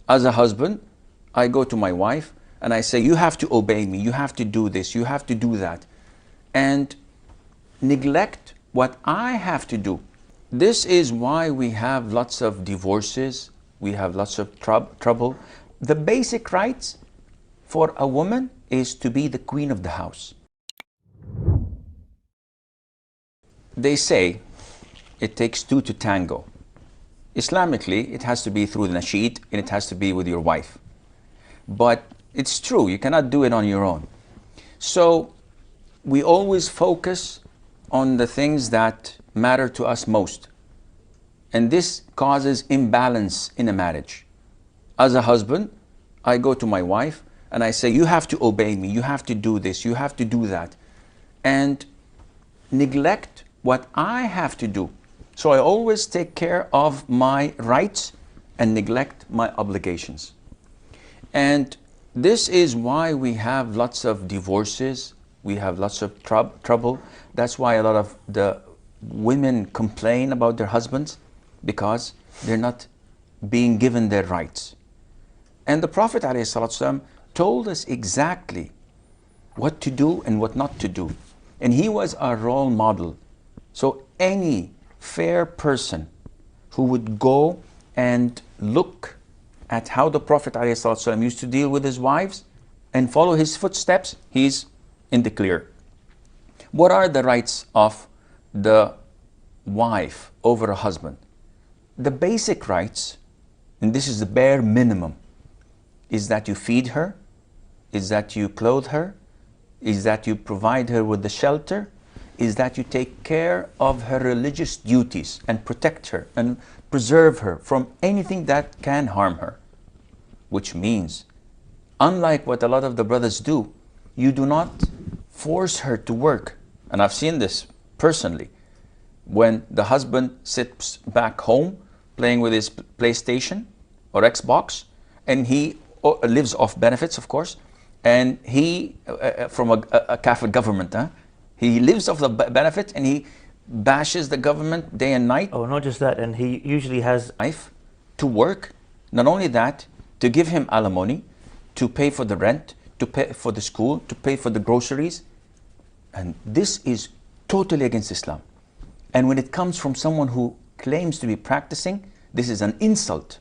As a husband, I go to my wife and I say, you have to obey me, you have to do this, you have to do that, and neglect what I have to do. This is why we have lots of divorces, we have lots of trouble. The basic rights for a woman is to be the queen of the house. They say it takes two to tango. Islamically, it has to be through the nasheed and it has to be with your wife. But it's true, you cannot do it on your own. So we always focus on the things that matter to us most. And this causes imbalance in a marriage. As a husband, I go to my wife and I say, you have to obey me, you have to do this, you have to do that, and neglect what I have to do. So I always take care of my rights and neglect my obligations. And this is why we have lots of divorces, we have lots of trouble. That's why a lot of the women complain about their husbands, because they're not being given their rights. And the Prophet ﷺ told us exactly what to do and what not to do. And he was our role model. So any fair person who would go and look at how the Prophet ﷺ used to deal with his wives and follow his footsteps, he's in the clear. What are the rights of the wife over a husband? The basic rights, and this is the bare minimum, is that you feed her, is that you clothe her, is that you provide her with the shelter, is that you take care of her religious duties and protect her and preserve her from anything that can harm her. Which means, unlike what a lot of the brothers do, you do not force her to work. And I've seen this personally. When the husband sits back home playing with his PlayStation or Xbox, and he lives off benefits, of course, and he, from a Catholic government, he lives off the benefits and he bashes the government day and night. Oh, not just that, and he usually has Wife to work. Not only that, to give him alimony, to pay for the rent, to pay for the school, to pay for the groceries. And this is totally against Islam. And when it comes from someone who claims to be practicing, this is an insult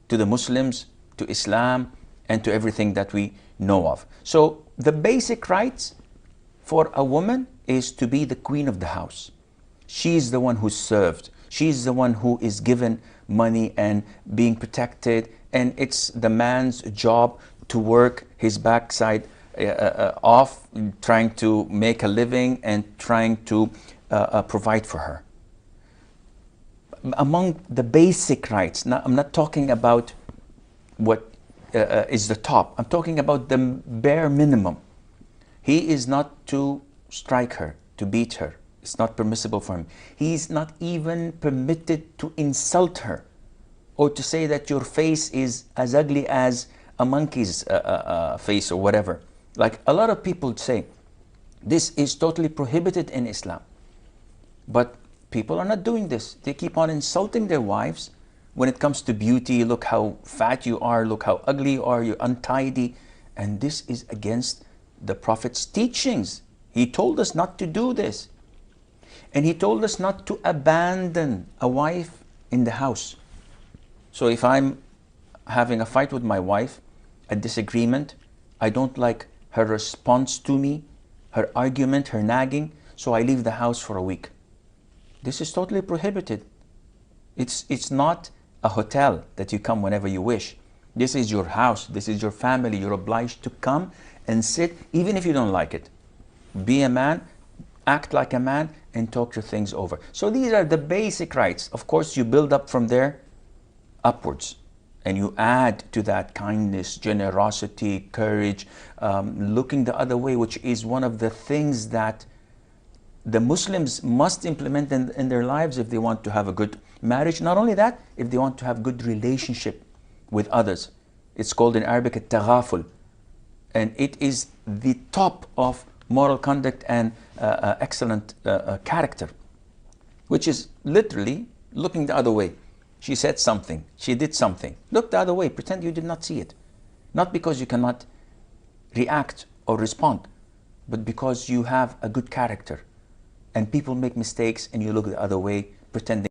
to the Muslims, to Islam, and to everything that we know of. So the basic rights for a woman is to be the queen of the house. She's the one who's served. She's the one who is given money and being protected. And it's the man's job to work his backside off, trying to make a living and trying to provide for her. Among the basic rights, now, I'm not talking about what is the top. I'm talking about the bare minimum. He is not to strike her, to beat her. It's not permissible for him. He's not even permitted to insult her or to say that your face is as ugly as a monkey's face or whatever. Like a lot of people say, this is totally prohibited in Islam. But people are not doing this. They keep on insulting their wives. When it comes to beauty, look how fat you are, look how ugly you are, you're untidy. And this is against the Prophet's teachings. He told us not to do this. And he told us not to abandon a wife in the house. So if I'm having a fight with my wife, a disagreement, I don't like her response to me, her argument, her nagging, so I leave the house for a week. This is totally prohibited. It's not a hotel that you come whenever you wish. This is your house, this is your family. You're obliged to come and sit, even if you don't like it. Be a man, act like a man, and talk your things over. So these are the basic rights. Of course, you build up from there upwards. And you add to that kindness, generosity, courage, looking the other way, which is one of the things that the Muslims must implement in their lives if they want to have a good marriage. Not only that, if they want to have good relationship with others. It's called in Arabic at-taghaful. And it is the top of moral conduct and excellent character, which is literally looking the other way. She said something. She did something. Look the other way. Pretend you did not see it. Not because you cannot react or respond, but because you have a good character. And people make mistakes and you look the other way, pretending